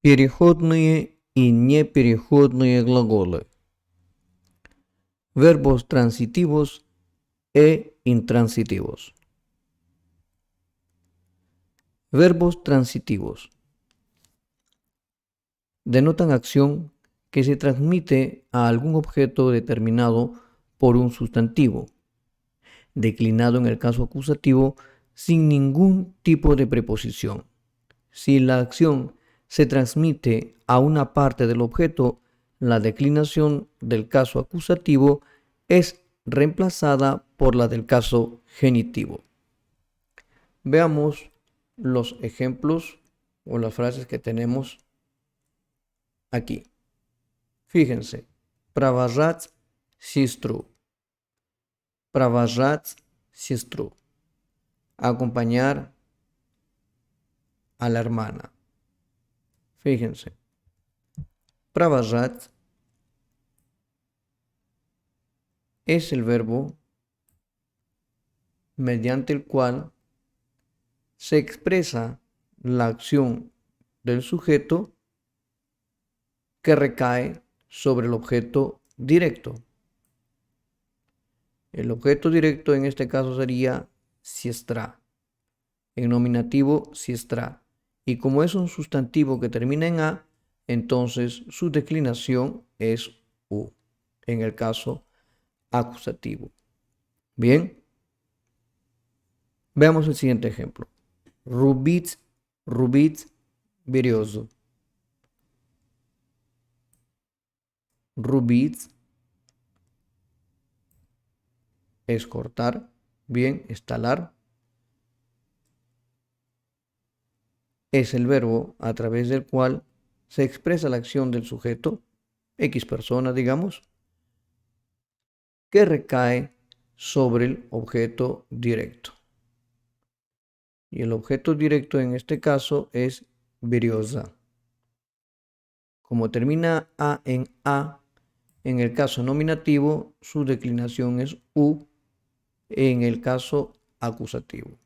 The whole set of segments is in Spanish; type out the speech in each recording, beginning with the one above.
Переходные и непереходные глаголы. Verbos transitivos e intransitivos. Verbos transitivos. Denotan acción que se transmite a algún objeto determinado por un sustantivo, declinado en el caso acusativo sin ningún tipo de preposición. Si la acción se transmite a una parte del objeto, la declinación del caso acusativo es reemplazada por la del caso genitivo. Veamos los ejemplos o las frases que tenemos aquí. Fíjense, провожать сестру. Провожать сестру. Acompañar a la hermana. Fíjense, провожать es el verbo mediante el cual se expresa la acción del sujeto que recae sobre el objeto directo. El objeto directo en este caso sería сестра. En nominativo, сестра. Y como es un sustantivo que termina en A, entonces su declinación es U, en el caso acusativo. Bien, veamos el siguiente ejemplo. Rubit, rubit, березу. Rubit es cortar, bien, estalar. Es el verbo a través del cual se expresa la acción del sujeto, X persona, digamos, que recae sobre el objeto directo. Y el objeto directo en este caso es береза. Como termina A, en el caso nominativo, su declinación es U, en el caso acusativo.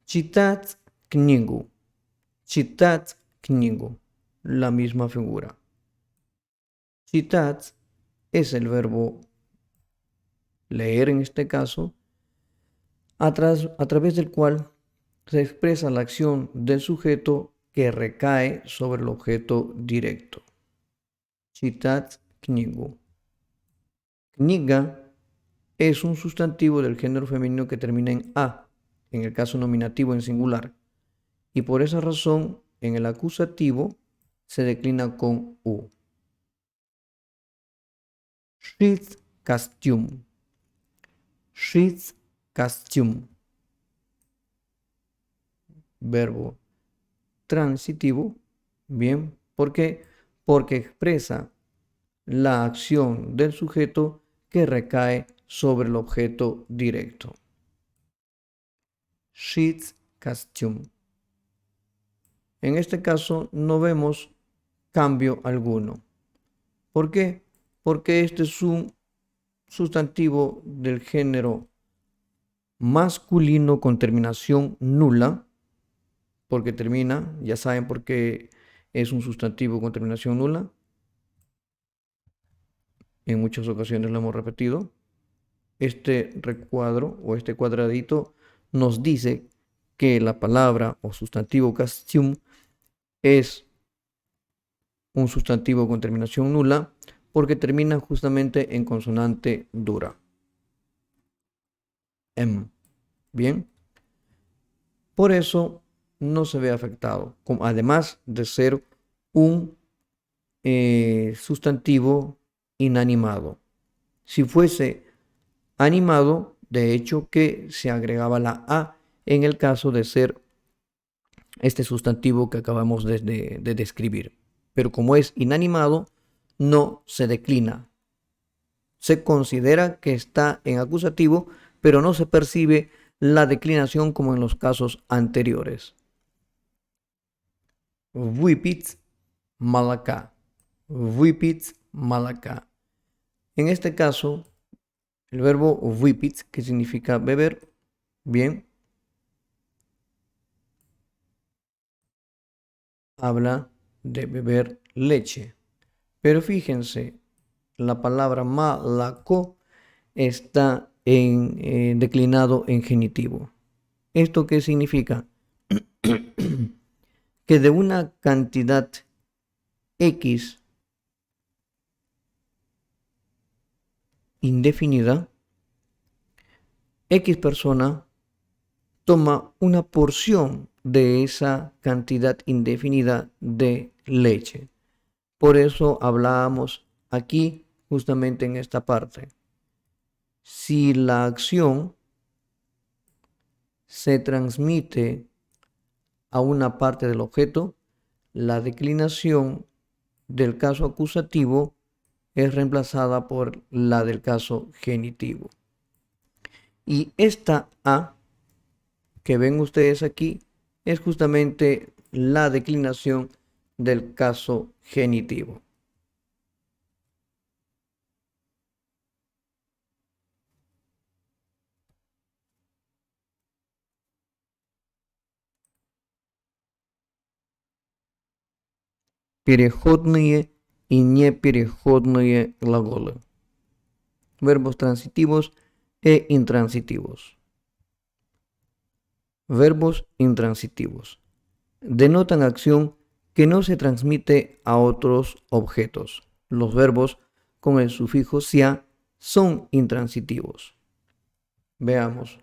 Читать книгу. Читать книгу. La misma figura. Читать es el verbo leer en este caso, a través del cual se expresa la acción del sujeto que recae sobre el objeto directo. Читать книгу. Книга es un sustantivo del género femenino que termina en A, en el caso nominativo en singular, y por esa razón en el acusativo se declina con U. Шить костюм. Шить костюм. Verbo transitivo. Bien, ¿por qué? Porque expresa la acción del sujeto que recae sobre el objeto directo. Шить костюм. En este caso no vemos cambio alguno. ¿Por qué? Porque este es un sustantivo del género masculino con terminación nula, porque termina, ya saben por qué es un sustantivo con terminación nula. En muchas ocasiones lo hemos repetido. Este recuadro o este cuadradito nos dice que la palabra o sustantivo costume es un sustantivo con terminación nula porque termina justamente en consonante dura. Bien. Por eso no se ve afectado, además de ser un sustantivo inanimado. Si fuese animado, de hecho que se agregaba la A en el caso de ser este sustantivo que acabamos de describir. Pero como es inanimado, no se declina. Se considera que está en acusativo, pero no se percibe la declinación como en los casos anteriores. Выпить молока. Выпить молока. En este caso, el verbo выпить, que significa beber, bien, habla de beber leche. Pero fíjense, la palabra malaco está declinado en genitivo. ¿Esto qué significa? Que de una cantidad X indefinida, X persona toma una porción de esa cantidad indefinida de leche. Por eso hablábamos aquí justamente en esta parte. Si la acción se transmite a una parte del objeto, la declinación del caso acusativo es reemplazada por la del caso genitivo. Y esta A que ven ustedes aquí es justamente la declinación del caso genitivo. Переходные и непереходные глаголы. Verbos transitivos e intransitivos. Verbos intransitivos. Denotan acción que no se transmite a otros objetos. Los verbos con el sufijo sia son intransitivos. Veamos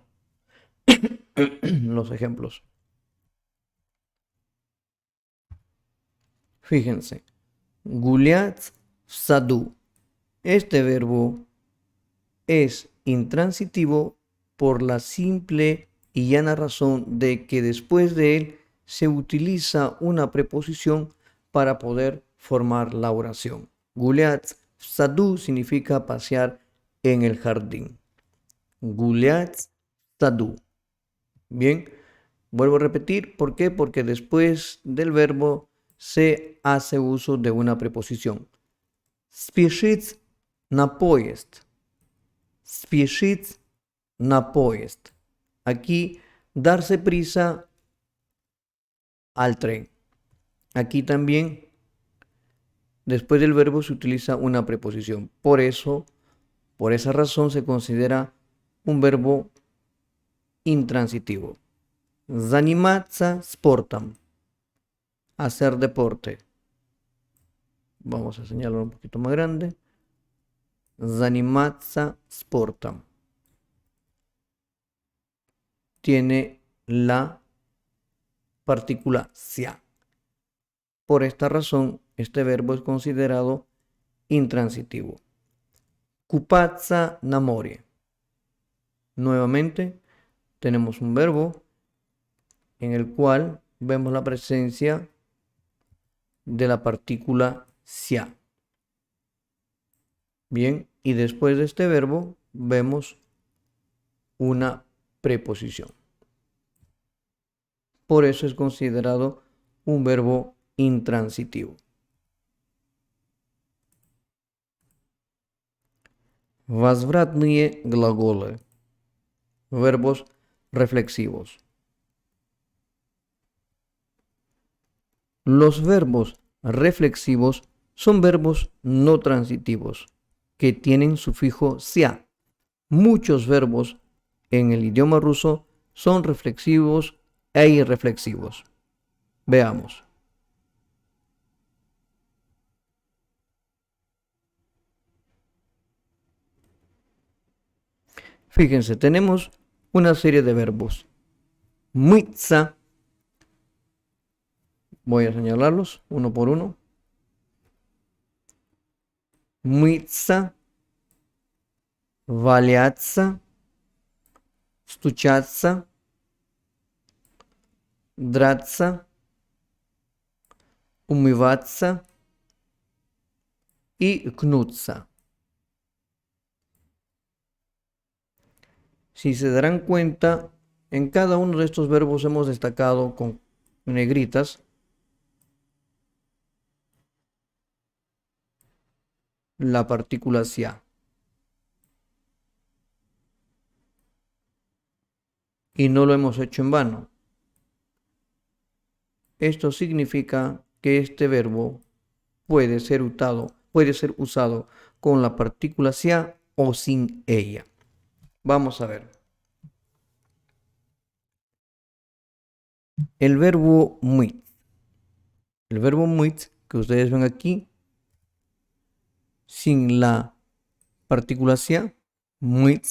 los ejemplos. Fíjense, Guliat Sadu. Este verbo es intransitivo por la simple y llana razón de que después de él se utiliza una preposición para poder formar la oración. Guliat Sadu significa pasear en el jardín. Guliat Sadu. Bien, vuelvo a repetir, ¿por qué? Porque después del verbo se hace uso de una preposición. Спешить на поезд. Спешить на поезд. Aquí, darse prisa al tren. Aquí también, después del verbo se utiliza una preposición. Por eso, por esa razón se considera un verbo intransitivo. Заниматься спортом. Hacer deporte. Vamos a señalarlo un poquito más grande. Заниматься спортом. Tiene la partícula sia. Por esta razón, este verbo es considerado intransitivo. Купаться на море. Nuevamente, tenemos un verbo en el cual vemos la presencia de la partícula sia. Bien, y después de este verbo vemos una preposición. Por eso es considerado un verbo intransitivo. Возвратные глаголы. Verbos reflexivos. Los verbos reflexivos son verbos no transitivos que tienen sufijo sia. Muchos verbos en el idioma ruso son reflexivos e irreflexivos. Veamos. Fíjense, tenemos una serie de verbos. Мыться. Voy a señalarlos uno por uno. Мыться. Валяться. Стучаться. Драться. Умываться. Y кнуться. Si se darán cuenta, en cada uno de estos verbos hemos destacado con negritas la partícula sia. Y no lo hemos hecho en vano. Esto significa que este verbo puede ser usado con la partícula sia o sin ella. Vamos a ver. El verbo muito. El verbo muito que ustedes ven aquí, sin la partícula sia, muito,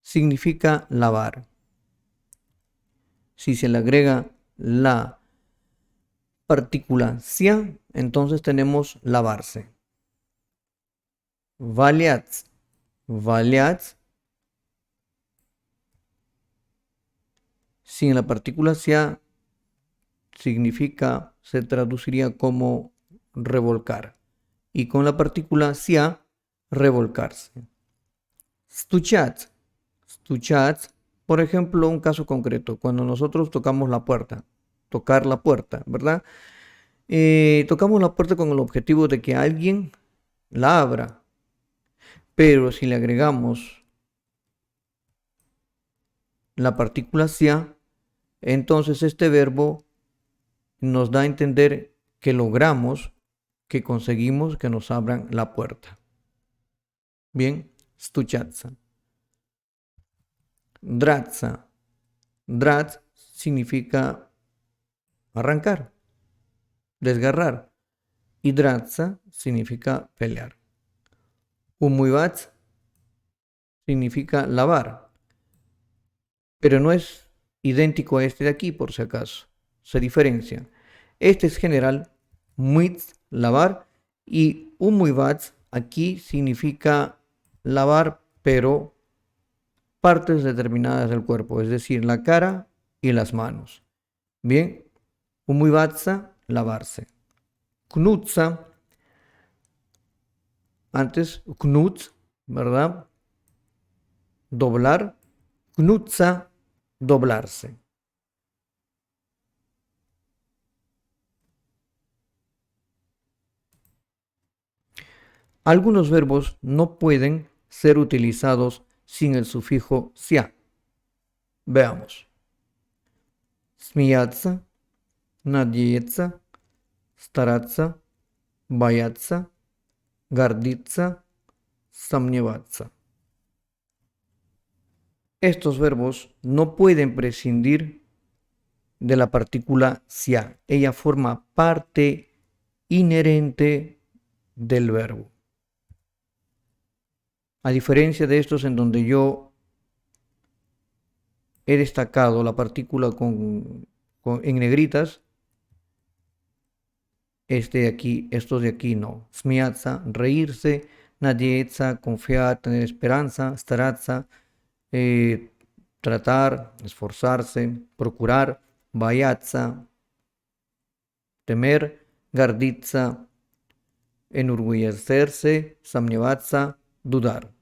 significa lavar. Si se le agrega la partícula sia, entonces tenemos lavarse. Valiați. Valiați, sin la partícula sia, significa, se traduciría como revolcar. Y con la partícula sia, revolcarse. Stuchați. Stuchați, por ejemplo, un caso concreto, cuando nosotros tocamos la puerta, tocar la puerta, ¿verdad? Tocamos la puerta con el objetivo de que alguien la abra. Pero si le agregamos la partícula sia, entonces este verbo nos da a entender que logramos, que conseguimos que nos abran la puerta. Bien, stuchața. Drața. Draț significa arrancar, desgarrar. Y drața significa pelear. Umyvați significa lavar, pero no es idéntico a este de aquí, por si acaso. Se diferencian. Este es general, myți, lavar, y umyvați aquí significa lavar, pero partes determinadas del cuerpo, es decir, la cara y las manos. Bien, umyvața, lavarse. Knuța, antes knuts, ¿verdad? Doblar. Knuța, doblarse. Algunos verbos no pueden ser utilizados sin el sufijo sia. Veamos. Сміяться, надіяться, стараться, бояться, гордиться, сомневаться. Estos verbos no pueden prescindir de la partícula sia. Ella forma parte inherente del verbo. A diferencia de estos en donde yo he destacado la partícula en negritas, estos de aquí no. Сміяться, reírse, надіяться, confiar, tener esperanza, стараться, tratar, esforzarse, procurar, бояться, temer, гордиться, enorgullecerse, сомневаться, dudar.